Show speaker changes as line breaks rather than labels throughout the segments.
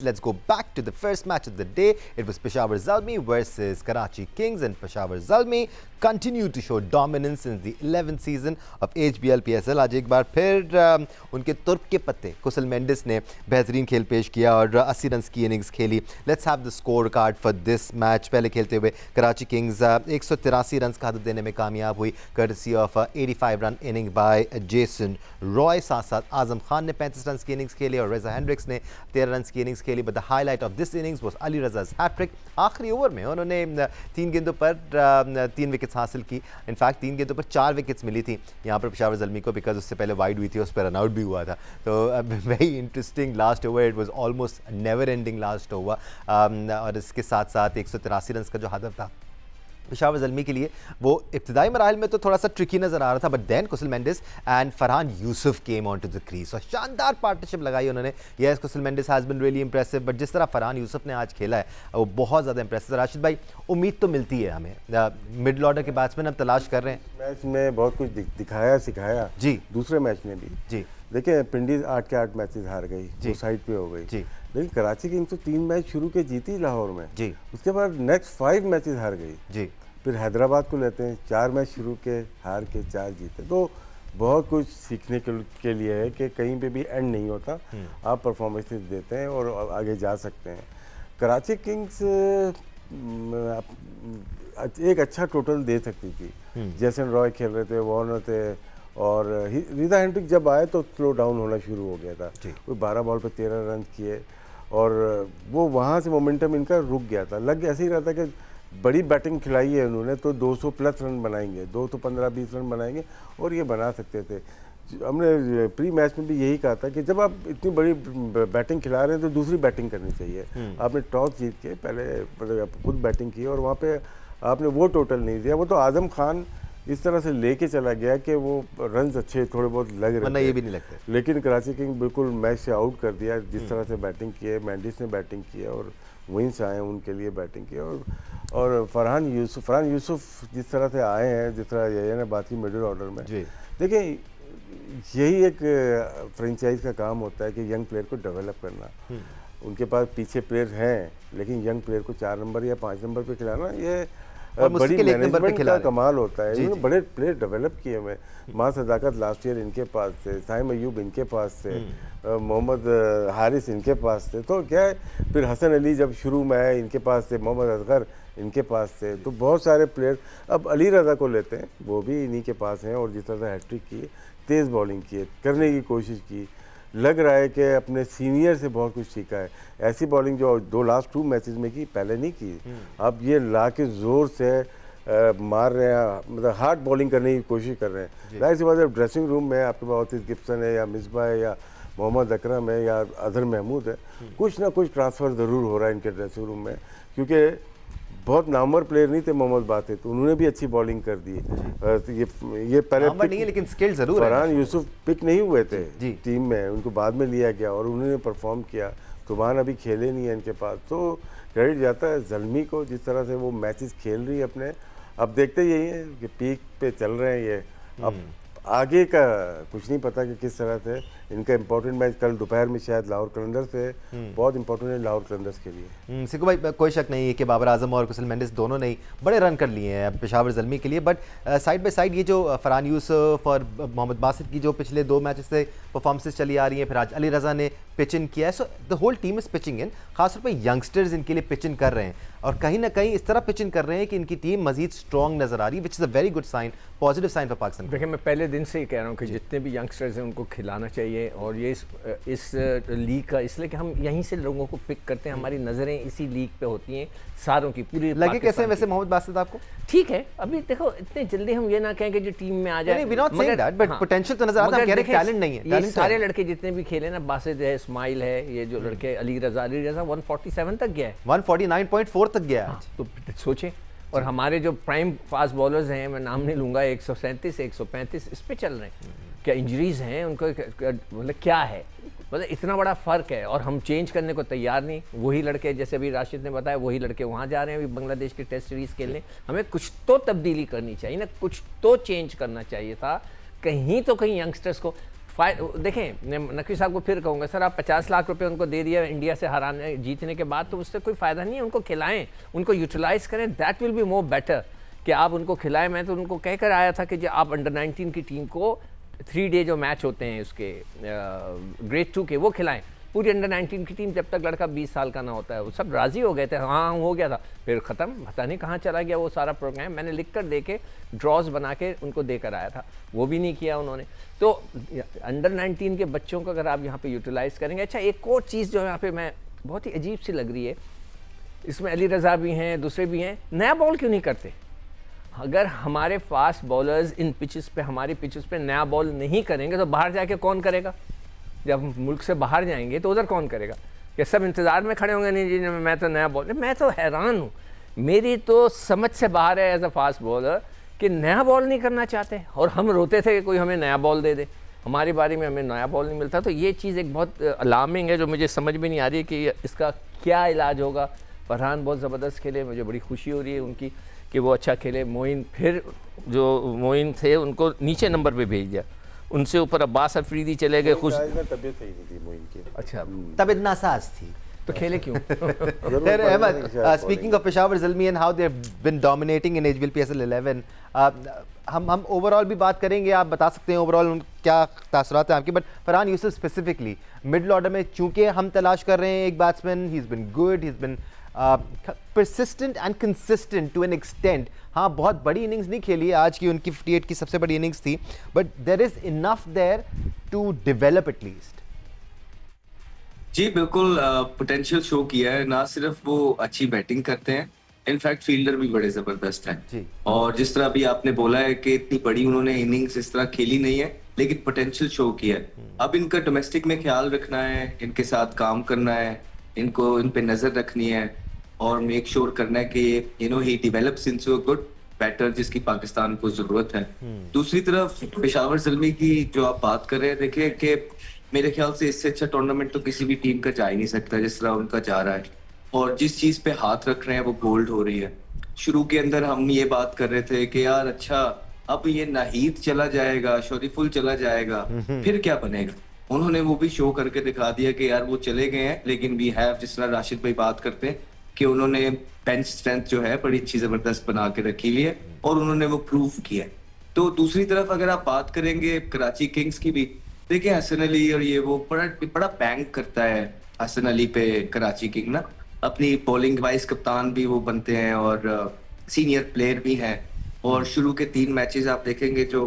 Let's go back to the first match of the day. It was Peshawar Zalmi versus Karachi Kings, and Peshawar Zalmi continue to show dominance in the 11th season of HBL PSL. आज एक बार फिर उनके तुर्क के पत्ते कुसल मेंडिस ने बेहतरीन खेल पेश किया और 80 रन की इनिंग्स खेली. Let's have the score card for this match. पहले खेलते हुए कराची किंग्स 183 रन का हदफ देने में कामयाब हुई courtesy of 85 run inning by Jason Roy. साथ साथ आजम खान ने 35 रन की इनिंग्स खेली और रेजा हेंड्रिक्स ने 13 रन की इनिंग्स खेली. But the highlight of this innings was Ali Raza's hattrick. आखिरी ओवर में उन्होंने 3 गेंदों पर 3 विकेट्स हासिल की. इनफैक्ट 3 गेंदों पर 4 विकेट्स मिली थी यहाँ पर पेशावर ज़ल्मी को, बिकॉज उससे पहले वाइड हुई थी, उस पर रन आउट भी हुआ था. तो very interesting last over. It was almost never ending last over. और इसके साथ साथ 183 रन का जो हदफ था पेशावर ज़ल्मी के लिए, वो इब्तिदाई मराहल में तो थोड़ा सा ट्रिकी नज़र आ रहा था. But then Kusal Mendis and Farhan Yousuf came on to the crease और शानदार पार्टनरशिप लगाई उन्होंने. Yes, Kusal Mendis has been really impressive, but जिस तरह फरहान यूसुफ ने आज खेला है वो बहुत ज़्यादा इंप्रेसिव. राशिद भाई, उम्मीद तो मिलती है हमें. मिडल ऑर्डर के बैट्समैन हम तलाश कर रहे हैं.
मैच में बहुत कुछ दिखाया सिखाया
जी.
दूसरे मैच में भी
जी
देखिए, पिंडीज 8 के 8 मैचेस हार गई, वो साइड पे हो गई
जी.
लेकिन कराची किंग्स तो 3 मैच शुरू के जीती लाहौर में
जी.
उसके बाद नेक्स्ट 5 मैचेस हार गई
जी.
फिर हैदराबाद को लेते हैं, 4 मैच शुरू के हार के 4 जीते. तो बहुत कुछ सीखने के लिए है कि कहीं पे भी एंड नहीं होता. आप परफॉर्मेंसेस देते हैं और आगे जा सकते हैं. कराची किंग्स एक अच्छा टोटल दे सकती थी. जेसन रॉय खेल रहे थे, वार्नर थे और रिदा हेंड्रिक जब आए तो स्लो डाउन होना शुरू हो गया था. कोई 12 बॉल पे 13 रन किए और वो वहाँ से मोमेंटम इनका रुक गया था. लग ऐसे ही रहा था कि बड़ी बैटिंग खिलाई है उन्होंने तो 200 प्लस रन बनाएंगे, 215-20 रन बनाएंगे और ये बना सकते थे. हमने प्री मैच में भी यही कहा था कि जब आप इतनी बड़ी बैटिंग खिला रहे हैं तो दूसरी बैटिंग करनी चाहिए. आपने टॉस जीत के पहले खुद बैटिंग की और वहाँ पे आपने वो टोटल नहीं दिया. वो तो आजम खान इस तरह से लेके चला गया कि वो रन्स अच्छे थोड़े बहुत लग रहे थे,
ये भी नहीं लगते.
लेकिन कराची किंग बिल्कुल मैच से आउट कर दिया. जिस तरह से बैटिंग की है, मेंडिस ने बैटिंग की है और विंस आए उनके लिए बैटिंग की. और फरहान यूसुफ जिस तरह से आए हैं, जिस तरह ये ने बात की मिडिल ऑर्डर में, देखिए यही एक फ्रेंचाइज का काम होता है कि यंग प्लेयर को डेवलप करना. उनके पास पीछे प्लेयर हैं लेकिन यंग प्लेयर को 4 नंबर या 5 नंबर पे खिलाना ये बड़ी मैनेजमेंट का कमाल होता है. इन्होंने बड़े प्लेयर डेवलप किए हुए. मां सदाकत लास्ट ईयर इनके पास थे, साइम अयूब इनके पास थे, मोहम्मद हारिस इनके पास थे. तो क्या है, फिर हसन अली जब शुरू में आए इनके पास थे, मोहम्मद असगर इनके पास थे. तो बहुत सारे प्लेयर. अब अली रज़ा को लेते हैं, वो भी इन्हीं के पास हैं और जिस तरह से हैट्रिक की, तेज़ बॉलिंग की, करने की कोशिश की. लग रहा है कि अपने सीनियर से बहुत कुछ सीखा है. ऐसी बॉलिंग जो लास्ट 2 मैचेस में की, पहले नहीं की. अब ये ला के ज़ोर से मार रहे हैं, मतलब हार्ड बॉलिंग करने की कोशिश कर रहे हैं. जाहिर सी बात है, ड्रेसिंग रूम में आपके पास ओतिस गिब्सन है या मिसबा है या मोहम्मद अकरम है या अजहर महमूद है, कुछ ना कुछ ट्रांसफ़र ज़रूर हो रहा है इनके ड्रेसिंग रूम में. क्योंकि बहुत नामवर प्लेयर नहीं थे मोहम्मद बाते, तो उन्होंने भी अच्छी बॉलिंग कर दी. ये पहले
नहीं है लेकिन स्किल जरूर है.
फरहान यूसुफ पिक नहीं हुए थे टीम में, उनको बाद में लिया गया और उन्होंने परफॉर्म किया. तुमान अभी खेले नहीं है इनके पास, तो क्रेडिट जाता है ज़ल्मी को जिस तरह से वो मैचेस खेल रही है अपने. अब देखते यही है कि पीक पे चल रहे हैं ये. अब आगे का कुछ नहीं पता कि किस तरह से. इनका इंपॉर्टेंट मैच कल दोपहर में शायद लाहौर कलंदर से, बहुत इंपॉर्टेंट है लाहौर कलंदर्स के लिए.
सिक्कू भाई, कोई शक नहीं है कि बाबर आजम और कुसल मेंडिस दोनों ने बड़े रन कर लिए हैं पेशावर ज़ल्मी के लिए. बट साइड बाय साइड ये जो फरहान यूसुफ और मोहम्मद बासित की जो पिछले 2 मैचेस से परफॉर्मेंसेस चली आ रही हैं, फिर आज अली रज़ा ने पिच इन किया है. So the whole team is pitching in. खासतौर पर यंगस्टर्स इनके लिए पिच इन कर रहे हैं और कहीं ना कहीं इस तरह पिच इन कर रहे हैं कि इनकी टीम मजीद स्ट्रॉन्ग नजर आ रही है, which is a very good sign, positive sign for Pakistan.
देखिए, मैं पहले दिन से ही कह रहा हूँ कि जितने भी यंगस्टर्स हैं उनको खिलाना चाहिए. और ये इस लीग का इसलिए कि हम यहीं से लोगों को पिक करते हैं, हमारी नज़रें इसी लीग पे होती हैं सारों की. पूरी
लगे कैसे वैसे मोहम्मद बासित आपको?
ठीक है, अभी देखो इतने जल्दी हम ये ना कहें कि जो टीम में आ जाए,
पोटेंशियल तो नजर आता है, कह रहे टैलेंट नहीं है.
ये सारे लड़के जितने भी खेले ना, बासित है, इस्माइल है, ये जो लड़के अली रज़ा 147 तक गया है,
149.4 तक गया है.
तो सोचें. और हमारे जो प्राइम फास्ट बॉलर्स हैं, मैं नाम नहीं लूँगा, 137 135 इस पे चल रहे हैं. क्या इंजरीज हैं उनको, मतलब क्या है, मतलब इतना बड़ा फ़र्क है. और हम चेंज करने को तैयार नहीं. वही लड़के, जैसे अभी राशिद ने बताया, वही लड़के वहाँ जा रहे हैं अभी बांग्लादेश के टेस्ट सीरीज़ खेलने. हमें कुछ तो तब्दीली करनी चाहिए ना, कुछ तो चेंज करना चाहिए था. कहीं तो कहीं यंगस्टर्स को देखें, नकवी साहब को फिर कहूँगा, सर आप 50 लाख रुपए उनको दे दिया इंडिया से हराने जीतने के बाद, तो उससे कोई फ़ायदा नहीं है। उनको खिलाएं, उनको यूटिलाइज़ करें, that will be more better कि आप उनको खिलाएं। मैं तो उनको कह कर आया था कि जो आप अंडर 19 की टीम को 3 डे जो मैच होते हैं उसके ग्रेड 2 के, वो खिलाएं। पूरी अंडर 19 की टीम, जब तक लड़का 20 साल का ना होता है, वो सब राज़ी हो गए थे, हाँ हो गया था, फिर ख़त्म, पता नहीं कहाँ चला गया वो सारा प्रोग्राम। मैंने लिख कर दे के ड्रॉज बना के उनको देकर आया था, वो भी नहीं किया उन्होंने। तो अंडर 19 के बच्चों को अगर आप यहाँ पे यूटिलाइज़ करेंगे। अच्छा, एक और चीज़ जो यहाँ पे मैं बहुत ही अजीब सी लग रही है, इसमें अली रज़ा भी हैं, दूसरे भी हैं, नया बॉल क्यों नहीं करते? अगर हमारे फास्ट बॉलर्स इन पिचेस पे, हमारी पिचेस पे नया बॉल नहीं करेंगे तो बाहर जाके कौन करेगा? जब हम मुल्क से बाहर जाएंगे तो उधर कौन करेगा? क्या सब इंतज़ार में खड़े होंगे, नहीं जी मैं तो नया बॉल। मैं तो हैरान हूँ, मेरी तो समझ से बाहर है एज अ फास्ट बॉलर कि नया बॉल नहीं करना चाहते, और हम रोते थे कि कोई हमें नया बॉल दे दे, हमारी बारी में हमें नया बॉल नहीं मिलता। तो ये चीज़ एक बहुत अलार्मिंग है, जो मुझे समझ में नहीं आ रही है कि इसका क्या इलाज होगा। फरहान बहुत ज़बरदस्त खेले, मुझे बड़ी खुशी हो रही है उनकी कि वो अच्छा खेले। मोइन, फिर जो मोइन थे उनको नीचे नंबर पे भेज दिया, उनसे ऊपर अब्बास अफरीदी चले गए। खुश
तबीयत सही नहीं थी मोइन की।
अच्छा,
तबीयत नासाज थी,
तो खेले क्यों?
Then Ahmed, speaking of Peshawar Zalmi and how they've been dominating in HBL PSL 11, हम ओवरऑल भी बात करेंगे, आप बता सकते हैं ओवरऑल क्या तासुरात हैं आपके। But Farhan Yusuf specifically middle order में चूंकि हम तलाश कर रहे हैं एक batsman, he is been good, he is been persistent and consistent to an extent। हाँ, बहुत बड़ी इनिंग्स नहीं खेली, आज की उनकी 58 की सबसे बड़ी इनिंग्स थी, but there is enough there to develop at least.
जी बिल्कुल, पोटेंशियल शो किया है। ना सिर्फ वो अच्छी बैटिंग करते हैं, इनफैक्ट फील्डर भी बड़े जबरदस्त हैं
जी।
और जिस तरह अभी आपने बोला है कि इतनी बड़ी उन्होंने इनिंग्स इस तरह खेली नहीं है, लेकिन पोटेंशियल शो किया है। अब इनका डोमेस्टिक में ख्याल रखना है, इनके साथ काम करना है, इनको इन पे नजर रखनी है और मेक श्योर करना है कि he develops into a good batter जिसकी पाकिस्तान को जरूरत है। दूसरी तरफ पेशावर ज़ल्मी की जो आप बात कर रहे हैं, देखिए कि मेरे ख्याल से इससे अच्छा टूर्नामेंट तो किसी भी टीम का जा ही नहीं सकता जिस तरह उनका जा रहा है, और जिस चीज पे हाथ रख रहे हैं वो गोल्ड हो रही है। शुरू के अंदर हम ये बात कर रहे थे कि यार अच्छा अब ये नाहीद चला जाएगा, शरीफुल चला जाएगा, फिर क्या बनेगा। उन्होंने वो भी शो करके दिखा दिया कि यार वो चले गए हैं, लेकिन वी हैव, जिस तरह राशिद भाई बात करते हैं कि उन्होंने बेंच स्ट्रेंथ जो है बड़ी अच्छी जबरदस्त बना के रखी हुई है और उन्होंने वो प्रूव किया है। तो दूसरी तरफ अगर आप बात करेंगे कराची किंग्स की भी, देखिए हसन अली और ये वो बड़ा बैंग करता है हसन अली पे कराची किंग ना, अपनी बॉलिंग वाइस कप्तान भी वो बनते हैं और सीनियर प्लेयर भी हैं। और शुरू के 3 मैचेस आप देखेंगे जो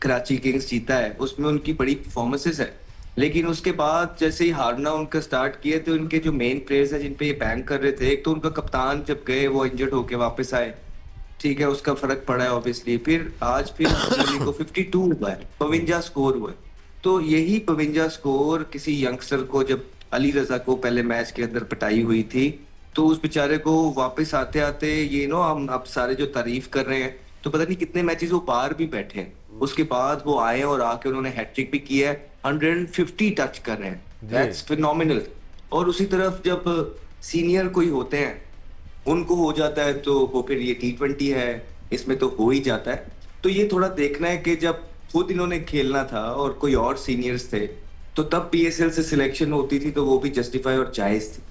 कराची किंग्स जीता है उसमें उनकी बड़ी परफॉर्मेंसेस है, लेकिन उसके बाद जैसे ही हारना उनका स्टार्ट किया तो उनके जो मेन प्लेयर्स हैं जिन पे ये बैंक कर रहे थे, एक तो उनका कप्तान जब गए वो इंजर्ड होके वापस आए, ठीक है, उसका फर्क पड़ा है ऑब्वियसली। फिर आज फिर को 52 हुआ है, 52 स्कोर हुआ है। तो यही 52 स्कोर किसी यंगस्टर को, जब अली रजा को पहले मैच के अंदर पिटाई हुई थी, तो उस बेचारे को वापस आते आते ये हम अब सारे जो तारीफ कर रहे हैं तो पता नहीं कितने मैचेस वो बाहर भी बैठे हैं, उसके बाद वो आए और आके उन्होंने हैट्रिक भी किया है, 150 टच कर रहे हैं, दैट्स फिनोमिनल। और उसी तरफ जब सीनियर कोई होते हैं उनको हो जाता है तो वो फिर ये T20 है, इसमें तो हो ही जाता है। तो ये थोड़ा देखना है कि जब खुद इन्होंने खेलना था और कोई और सीनियर्स थे तो तब PSL से सिलेक्शन होती थी तो वो भी जस्टिफाई और जायज थी।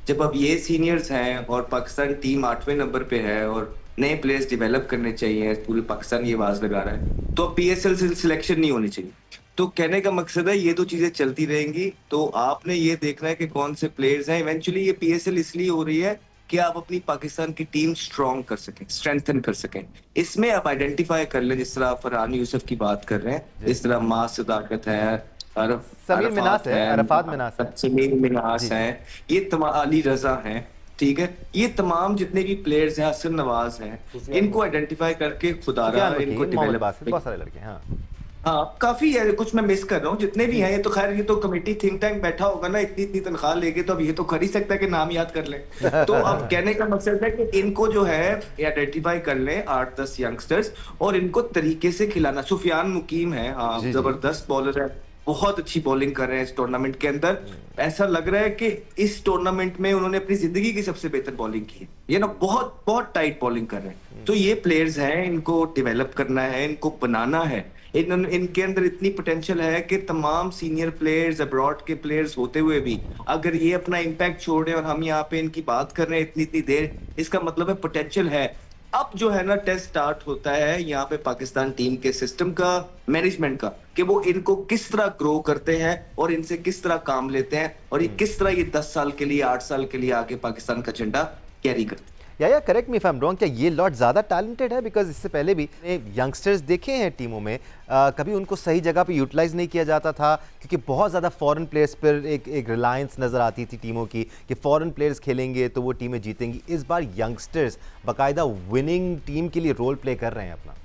जब अब ये सीनियर्स हैं और पाकिस्तान टीम 8वें नंबर पे है और नए प्लेयर्स डेवलप करने चाहिए, पूरी पाकिस्तान ये आवाज लगा रहा है, तो अब PSL से सिलेक्शन नहीं होनी चाहिए। तो कहने का मकसद है ये 2 चीजें चलती रहेंगी, तो आपने ये देखना है कि कौन से प्लेयर्स हैं। इवेंचुअली ये PSL इसलिए हो रही है कि आप अपनी पाकिस्तान की टीम स्ट्रॉन्ग कर सकें, स्ट्रेंथन कर सकें। इसमें आप आइडेंटिफाई कर लें, जिस तरह आप फरहान यूसुफ की बात कर रहे हैं, जिस तरह मास सदाकत है,
समीर मिनास है, अरफात मिनास है,
समीर मिनास है, ये तमाम अली रजा हैं, ठीक है, ये तमाम जितने भी प्लेयर्स हैं, हसन नवाज हैं, इनको आइडेंटिफाई करके खुदारा इनको डेवलप,
बहुत सारे लड़के।
हाँ काफी है, कुछ मैं मिस कर रहा हूँ, जितने भी हैं ये तो खैर ये तो कमेटी थिंक टैंक बैठा होगा ना, इतनी इतनी तनख्वाह लेके, तो अब ये तो कर ही सकता है कि नाम याद कर लें। तो अब कहने का मकसद है कि इनको जो है आइडेंटिफाई कर लें 8-10 यंगस्टर्स और इनको तरीके से खिलाना। सुफियान मुकीम है, हाँ जबरदस्त बॉलर है, बहुत अच्छी बॉलिंग कर रहे हैं इस टूर्नामेंट के अंदर। ऐसा लग रहा है कि इस टूर्नामेंट में उन्होंने अपनी जिंदगी की सबसे बेहतर बॉलिंग की है, ये ना बहुत बहुत टाइट बॉलिंग कर रहे हैं। तो ये प्लेयर्स हैं, इनको डेवलप करना है, इनको बनाना है, इनके अंदर इतनी पोटेंशियल है कि तमाम सीनियर प्लेयर्स, अब्रॉड के प्लेयर्स होते हुए भी अगर ये अपना इम्पैक्ट छोड़े और हम यहाँ पे इनकी बात कर रहे हैं इतनी इतनी देर, इसका मतलब है पोटेंशियल है। अब जो है ना टेस्ट स्टार्ट होता है यहाँ पे पाकिस्तान टीम के सिस्टम का, मैनेजमेंट का, कि वो इनको किस तरह ग्रो करते हैं और इनसे किस तरह काम लेते हैं और ये किस तरह ये 10 साल के लिए, 8 साल के लिए आगे पाकिस्तान का झंडा कैरी करते हैं।
या correct me if I am wrong, क्या ये लॉट ज़्यादा टैलेंटेड है? बिकॉज इससे पहले भी यंगस्टर्स देखे हैं टीमों में, कभी उनको सही जगह पे यूटिलाइज नहीं किया जाता था क्योंकि बहुत ज़्यादा फॉरेन प्लेयर्स पर एक रिलायंस नज़र आती थी टीमों की कि फॉरेन प्लेयर्स खेलेंगे तो वो टीमें जीतेंगी। इस बार यंगस्टर्स बाकायदा विनिंग टीम के लिए रोल प्ले कर रहे हैं अपना।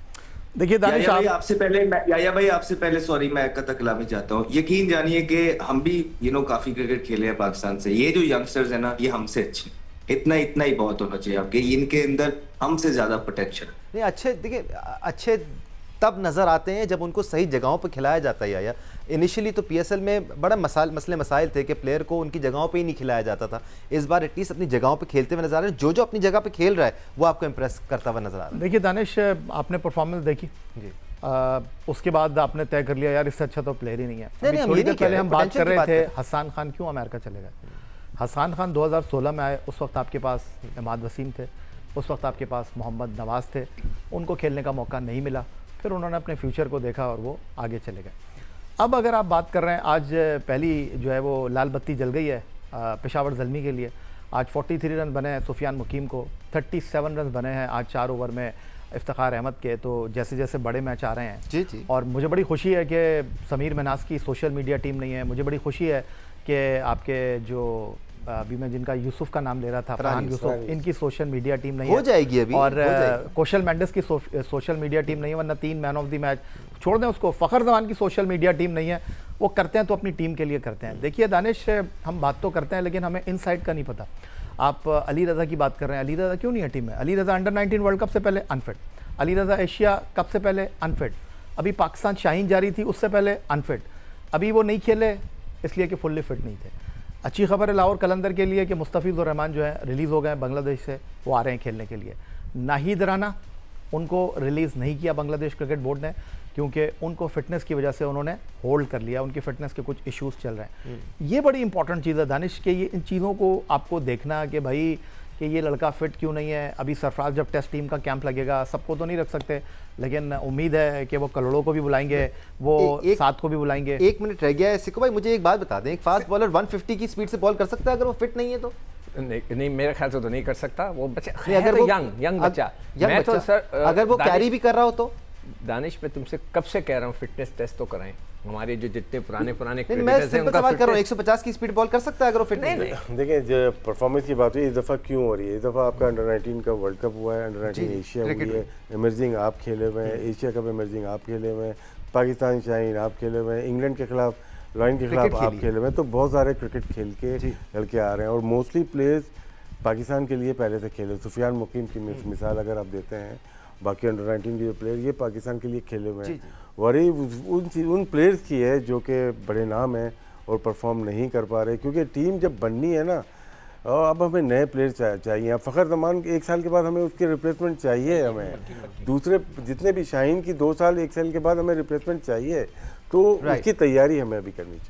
देखिए दानिश,
आपसे पहले सॉरी मैं कतई कलामी चाहता हूँ। यकीन जानिए कि हम भी काफी क्रिकेट खेले हैं पाकिस्तान से। ये जो यंगस्टर्स है ना, ये हमसे अच्छे, इतना ही बहुत होना चाहिए आपके, इनके अंदर हमसे ज्यादा पोटेंशियल।
नहीं, अच्छे देखिए, अच्छे तब नज़र आते हैं जब उनको सही जगहों पर खिलाया जाता है। या इनिशियली तो पीएसएल में बड़ा मसले मसाइल थे कि प्लेयर को उनकी जगहों पे ही नहीं खिलाया जाता था। इस बार एटलीस्ट अपनी जगहों पे खेलते हुए नजर आ रहे हैं। जो अपनी जगह पे खेल रहा है वो आपको इम्प्रेस करता हुआ नजर आ रहा है।
देखिए दानिश, आपने परफॉर्मेंस देखी जी, उसके बाद आपने तय कर लिया यार इससे अच्छा तो प्लेयर ही नहीं है। थोड़ी देर पहले हम बात कर रहे थे हसन खान क्यों अमेरिका चले गए। हसन खान 2016 में आए, उस वक्त आपके पास इमाद वसीम थे, उस वक्त आपके पास मोहम्मद नवाज़ थे, उनको खेलने का मौका नहीं मिला, फिर उन्होंने अपने फ्यूचर को देखा और वो आगे चले गए। अब अगर आप बात कर रहे हैं, आज पहली जो है वो लाल बत्ती जल गई है पेशावर ज़ल्मी के लिए। आज 43 रन बने हैं सुफियान मुकीम को, 37 रन बने हैं आज 4 ओवर में इफ्तिखार अहमद के। तो जैसे जैसे बड़े मैच आ रहे हैं
जी।
और मुझे बड़ी खुशी है कि समीर मनास की सोशल मीडिया टीम नहीं है। मुझे बड़ी खुशी है कि आपके जो अभी मैं जिनका यूसुफ का नाम ले रहा था, फरहान यूसुफ, इनकी सोशल मीडिया टीम नहीं
हो जाएगी अभी,
और कौशल मेंडिस की सोशल मीडिया टीम नहीं है, वरना 3 मैन ऑफ द मैच छोड़ दें उसको। फ़खर जमान की सोशल मीडिया टीम नहीं है, वो करते हैं तो अपनी टीम के लिए करते हैं। देखिए दानिश, हम बात तो करते हैं लेकिन हमें इनसाइड का नहीं पता। आप अली रज़ा की बात कर रहे हैं, अली रज़ा क्यों नहीं है टीम में? Ali Raza under-19 world cup से पहले unfit, Ali Raza Asia cup से पहले अनफिट, अभी पाकिस्तान शाहीन जारी थी उससे पहले अनफिट, अभी वो नहीं खेले इसलिए कि फुल्ली फिट नहीं थे। अच्छी खबर है लाहौर कलंदर के लिए कि मुस्तफ़िज़ुर रहमान जो है रिलीज़ हो गए बांग्लादेश से, वो आ रहे हैं खेलने के लिए। नाहिद राना, उनको रिलीज़ नहीं किया बांग्लादेश क्रिकेट बोर्ड ने क्योंकि उनको फिटनेस की वजह से उन्होंने होल्ड कर लिया, उनकी फिटनेस के कुछ इश्यूज़ चल रहे हैं। ये बड़ी इंपॉर्टेंट चीज़ है दानिश के, ये इन चीज़ों को आपको देखना कि भाई कि ये लड़का फिट क्यों नहीं है। अभी सरफराज जब टेस्ट टीम का कैंप लगेगा, सबको तो नहीं रख सकते, लेकिन उम्मीद है कि वो कलोड़ों को भी बुलाएंगे, वो साथ को भी बुलाएंगे।
1 मिनट रह गया है सिक्को भाई, मुझे एक बात बता दें, एक फास्ट बॉलर 150 की स्पीड से बॉल कर सकता है अगर वो फिट नहीं है तो?
नहीं मेरे ख्याल से तो नहीं कर सकता वो बच्चा।
अगर
तो
वो
यंग बच्चा,
मैं तो सर अगर वो कैरी भी कर रहा हो तो?
दानिश, मैं तुमसे कब से कह रहा हूँ फिटनेस टेस्ट तो कराएं। हमारे जो जितने पुराने
मैं सिंपल सवाल कर रहा हूं, 150 की स्पीड बॉल कर सकता है अगर वो फिट नहीं है?
देखिए, जो परफॉर्मेंस की बात हुई, इस दफ़ा क्यों हो रही है? इस दफ़ा आपका अंडर-19 का वर्ल्ड कप हुआ है, अंडर-19 एशिया हुई है, इमर्जिंग आप खेले हुए हैं, एशिया कप इमर्जिंग आप खेले हुए हैं, पाकिस्तान शाहीन आप खेले हुए हैं, इंग्लैंड के खिलाफ लॉयन के खिलाफ आप खेले हुए हैं। तो बहुत सारे क्रिकेट खेल के लड़के आ रहे हैं और मोस्टली प्लेयर्स पाकिस्तान के लिए पहले से खेले। सुफियान मुकीम की मिसाल अगर आप देते हैं, बाकी अंडर-19 के जो प्लेयर ये पाकिस्तान के लिए खेले हुए हैं। वरी उन प्लेयर्स की है जो कि बड़े नाम हैं और परफॉर्म नहीं कर पा रहे, क्योंकि टीम जब बननी है ना, अब हमें नए प्लेयर चाहिए। फ़खर जमान 1 साल के बाद हमें उसके रिप्लेसमेंट चाहिए, हमें दूसरे जितने भी शाहीन की 2 साल 1 साल के बाद हमें रिप्लेसमेंट चाहिए, तो उसकी तैयारी हमें अभी करनी चाहिए।